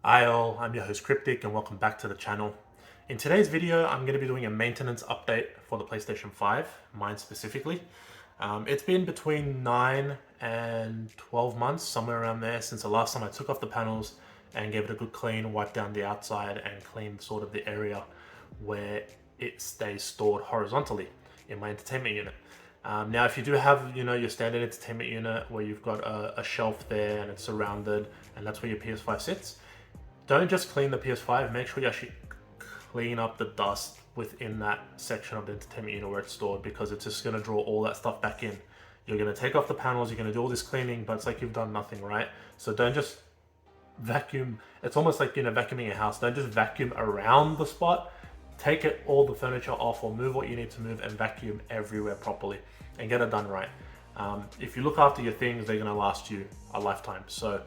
Hi all, I'm your host Cryptic and welcome back to the channel. In today's video, I'm going to be doing a maintenance update for the PlayStation 5, mine specifically. It's been between 9 and 12 months, somewhere around there, since the last time I took off the panels and gave it a good clean, wiped down the outside and cleaned sort of the area where it stays stored horizontally in my entertainment unit. Now, if you do have, your standard entertainment unit where you've got a shelf there and it's surrounded and that's where your PS5 sits, don't just clean the PS5, make sure you actually clean up the dust within that section of the entertainment unit where it's stored, because it's just going to draw all that stuff back in. You're going to take off the panels, you're going to do all this cleaning, but it's like you've done nothing, right? So don't just vacuum. It's almost like, vacuuming a house. Don't just vacuum around the spot. Take all the furniture off or move what you need to move and vacuum everywhere properly and get it done right. If you look after your things, they're going to last you a lifetime. So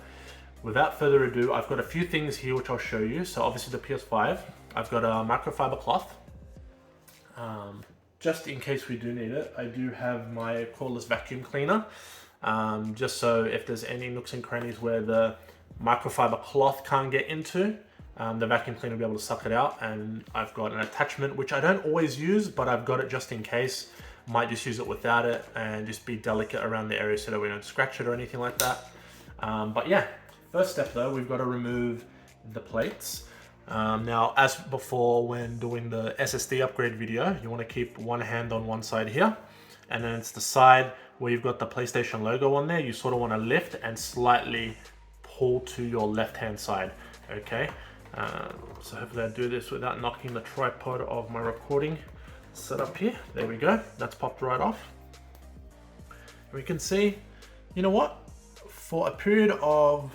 without further ado, I've got a few things here which I'll show you. So obviously the PS5, I've got a microfiber cloth. Just in case we do need it, I do have my cordless vacuum cleaner. Just so if there's any nooks and crannies where the microfiber cloth can't get into, the vacuum cleaner will be able to suck it out. And I've got an attachment which I don't always use, but I've got it just in case. Might just use it without it and just be delicate around the area so that we don't scratch it or anything like that. But yeah, first step though, we've got to remove the plates. Now, as before, when doing the SSD upgrade video, you want to keep one hand on one side here, and then it's the side where you've got the PlayStation logo on there. You sort of want to lift and slightly pull to your left-hand side, okay? So hopefully I do this without knocking the tripod of my recording setup here. There we go. That's popped right off. We can see, you know what? For a period of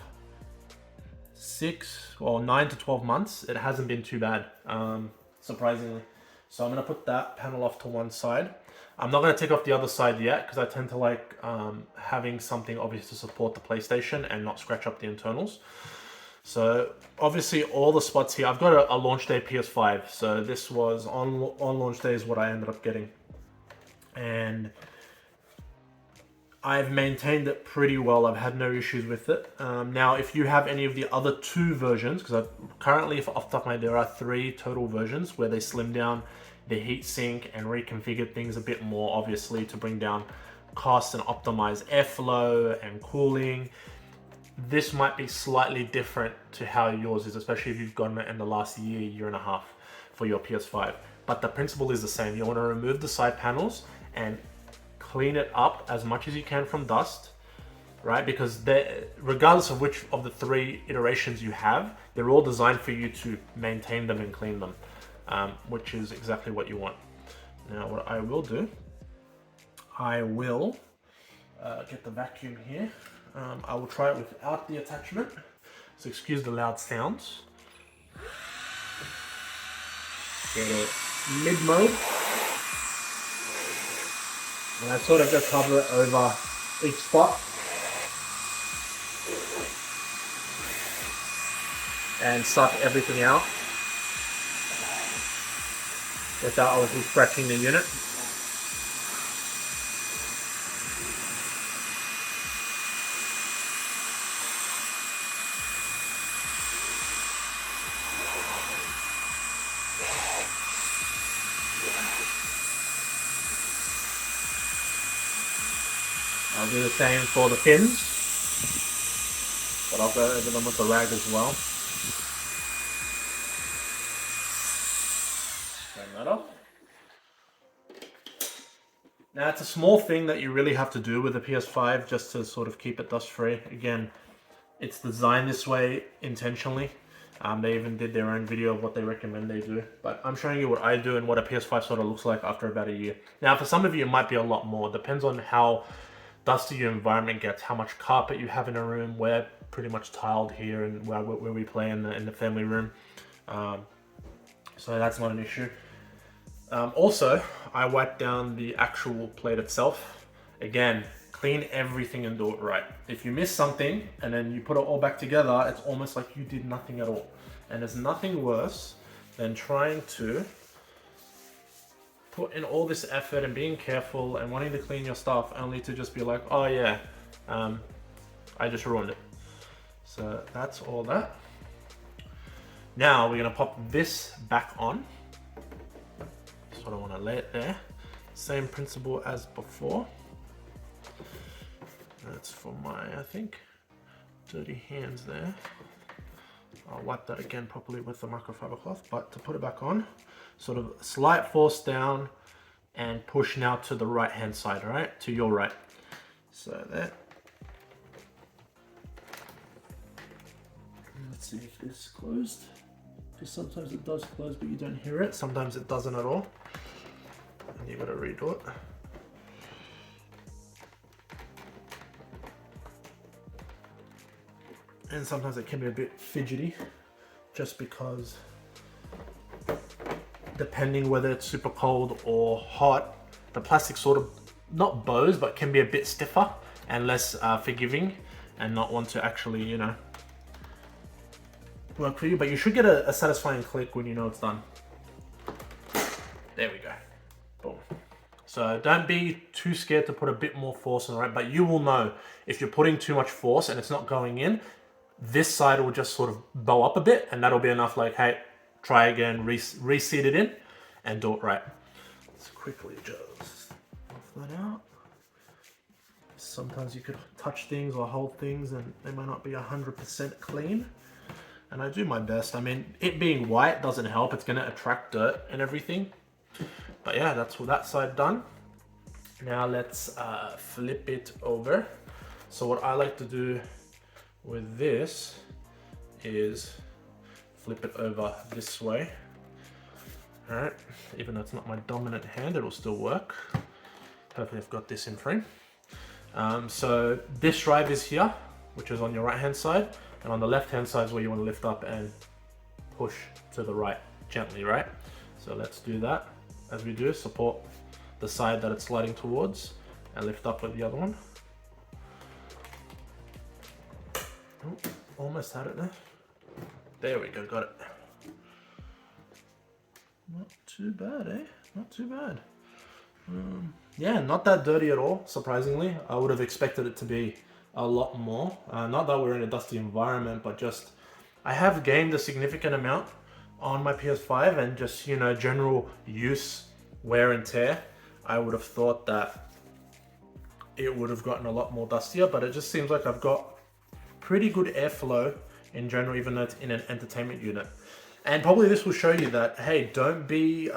9 to 12 months, it hasn't been too bad, surprisingly. So I'm going to put that panel off to one side. I'm not going to take off the other side yet because I tend to like having something obvious to support the PlayStation and not scratch up the internals. So obviously all the spots here, I've got a launch day PS5. So this was on launch day is what I ended up getting. And I've maintained it pretty well. I've had no issues with it. Now, if you have any of the other two versions, because currently, off the top of my head, there are 3 total versions where they slim down the heatsink and reconfigure things a bit more, obviously, to bring down costs and optimize airflow and cooling. This might be slightly different to how yours is, especially if you've gotten it in the last year and a half for your PS5. But the principle is the same. You want to remove the side panels and clean it up as much as you can from dust, right? Because regardless of which of the 3 iterations you have, they're all designed for you to maintain them and clean them, which is exactly what you want. Now, what I will do, I will get the vacuum here. I will try it without the attachment, so excuse the loud sounds. Get it mid-mode. And I sort of just hover it over each spot. And suck everything out without obviously scratching the unit. I'll do the same for the pins, but I'll go over them with the rag as well. Turn that off. Now, it's a small thing that you really have to do with the PS5 just to sort of keep it dust free. Again, it's designed this way intentionally. They even did their own video of what they recommend they do. But I'm showing you what I do and what a PS5 sort of looks like after about a year. Now, for some of you, it might be a lot more. It depends on how dusty your environment gets, how much carpet you have in a room. We're pretty much tiled here and where we play in the family room. So that's not an issue. Also, I wipe down the actual plate itself. Again, clean everything and do it right. If you miss something and then you put it all back together, it's almost like you did nothing at all. And there's nothing worse than trying to put in all this effort and being careful and wanting to clean your stuff only to just be like, oh yeah, I just ruined it. So that's all that. Now we're gonna pop this back on. That's what I wanna lay it there. Same principle as before. That's for my, I think, dirty hands there. I'll wipe that again properly with the microfiber cloth, but to put it back on, sort of slight force down and push now to the right hand side, all right? To your right. So there. Let's see if this is closed. Because sometimes it does close, but you don't hear it. Sometimes it doesn't at all. And you gotta redo it. And sometimes it can be a bit fidgety, just because depending whether it's super cold or hot, the plastic sort of, not bows, but can be a bit stiffer and less forgiving and not want to actually, you know, work for you. But you should get a satisfying click when you know it's done. There we go. Boom. So don't be too scared to put a bit more force on it, but you will know if you're putting too much force and it's not going in, this side will just sort of bow up a bit, and that'll be enough like, hey, try again, reseat it in and do it right. Let's quickly just off that out. Sometimes you could touch things or hold things and they might not be 100% clean. And I do my best. I mean, it being white doesn't help. It's gonna attract dirt and everything. But yeah, that's that side done. Now let's flip it over. So what I like to do with this is flip it over this way. All right, even though it's not my dominant hand, it'll still work. Hopefully I've got this in frame. So this drive is here, which is on your right hand side, and on the left hand side is where you want to lift up and push to the right gently, right? So let's do that. As we do, support the side that it's sliding towards and lift up with the other one. Oh, almost had it there. There we go, got it. Not too bad, eh? Not too bad. Yeah, not that dirty at all, surprisingly. I would have expected it to be a lot more. Not that we're in a dusty environment, but just I have gained a significant amount on my PS5 and just, you know, general use, wear and tear. I would have thought that it would have gotten a lot more dustier, but it just seems like I've got pretty good airflow in general, even though it's in an entertainment unit. And probably this will show you that, hey, don't be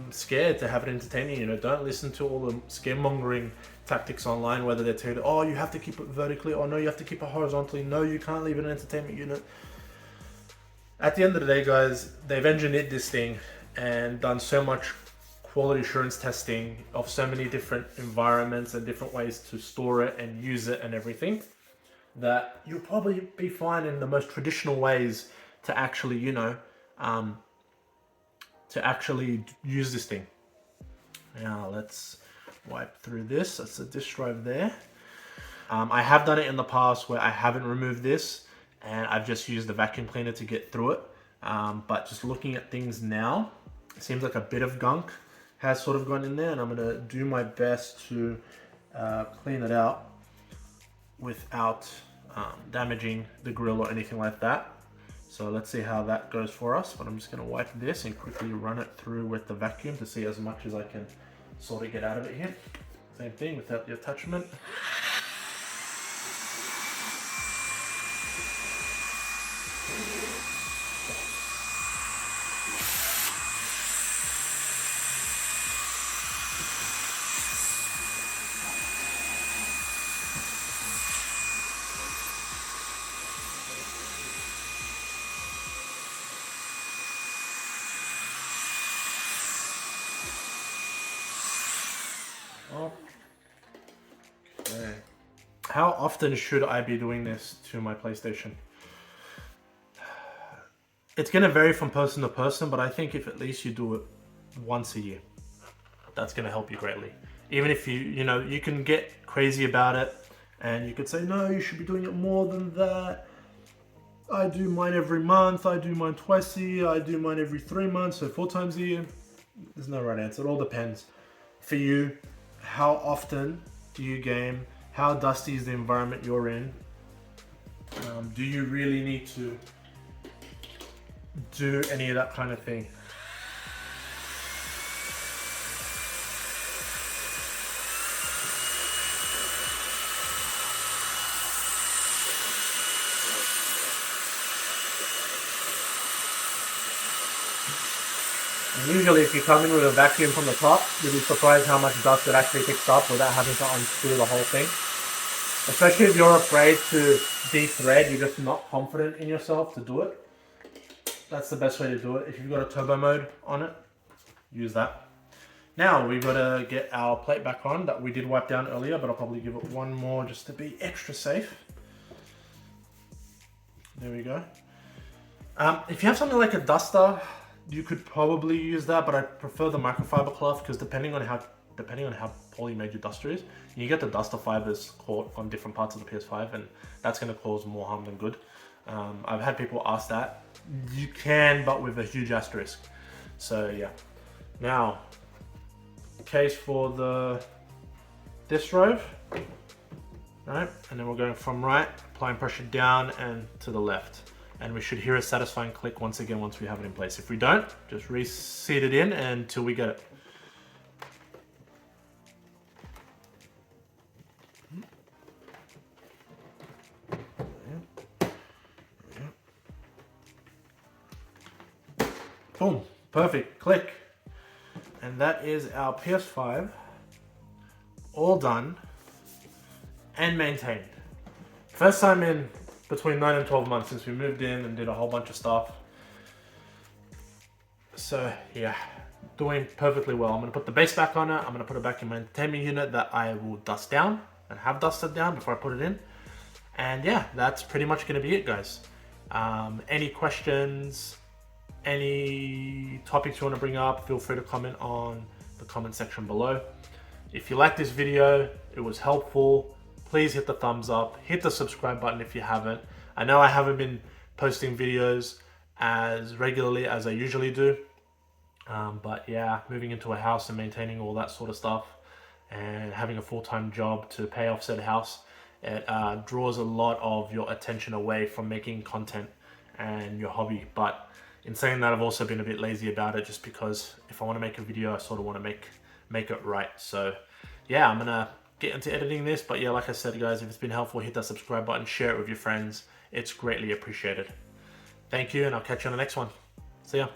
scared to have an entertainment unit. Don't listen to all the scaremongering tactics online, whether they're telling you, oh, you have to keep it vertically, or no, you have to keep it horizontally, no, you can't leave an entertainment unit. At the end of the day, guys, they've engineered this thing and done so much quality assurance testing of so many different environments and different ways to store it and use it and everything, that you'll probably be fine in the most traditional ways to actually, you know, to actually use this thing. Now let's wipe through this. That's the disk drive there. I have done it in the past where I haven't removed this and I've just used the vacuum cleaner to get through it. But just looking at things now, it seems like a bit of gunk has sort of gone in there, and I'm gonna do my best to clean it out without damaging the grill or anything like that. So let's see how that goes for us, but I'm just gonna wipe this and quickly run it through with the vacuum to see as much as I can sort of get out of it here. Same thing without the attachment. Okay. How often should I be doing this to my PlayStation? It's gonna vary from person to person, but I think if at least you do it once a year, that's gonna help you greatly. Even if you know, you can get crazy about it and you could say, no, you should be doing it more than that. I do mine every month, I do mine twice a year, I do mine every 3 months, so 4 times a year. There's no right answer, it all depends. For you, how often do you game? How dusty is the environment you're in? Do you really need to do any of that kind of thing. And usually if you come in with a vacuum from the top, you'll be surprised how much dust it actually picks up without having to unscrew the whole thing. Especially if you're afraid to de-thread, you're just not confident in yourself to do it. That's the best way to do it. If you've got a turbo mode on it, use that. Now we've got to get our plate back on that we did wipe down earlier, but I'll probably give it one more just to be extra safe. There we go. If you have something like a duster, you could probably use that, but I prefer the microfiber cloth because depending on how poorly made your duster is, you get the duster fibers caught on different parts of the PS5, and that's going to cause more harm than good. I've had people ask that. You can, but with a huge asterisk. So yeah. Now, case for the disc rove, right? And then we're going from right, applying pressure down and to the left. And we should hear a satisfying click once again once we have it in place. If we don't, just reseat it in until we get it. Boom, perfect, click. And that is our PS5 all done and maintained. First time in between 9 and 12 months since we moved in and did a whole bunch of stuff. So yeah, doing perfectly well. I'm gonna put the base back on it. I'm gonna put it back in my entertainment unit that I will dust down and have dusted down before I put it in. And yeah, that's pretty much gonna be it, guys. Any questions, any topics you want to bring up, feel free to comment on the comment section below. If you like this video, it was helpful, please hit the thumbs up, hit the subscribe button if you haven't. I know I haven't been posting videos as regularly as I usually do, but yeah, moving into a house and maintaining all that sort of stuff and having a full-time job to pay off said house, it draws a lot of your attention away from making content and your hobby. But in saying that, I've also been a bit lazy about it just because if I want to make a video, I sort of want to make it right. So yeah, I'm gonna get into editing this, but yeah, like I said, guys, if it's been helpful, hit that subscribe button, share it with your friends. It's greatly appreciated. Thank you, and I'll catch you on the next one. See ya.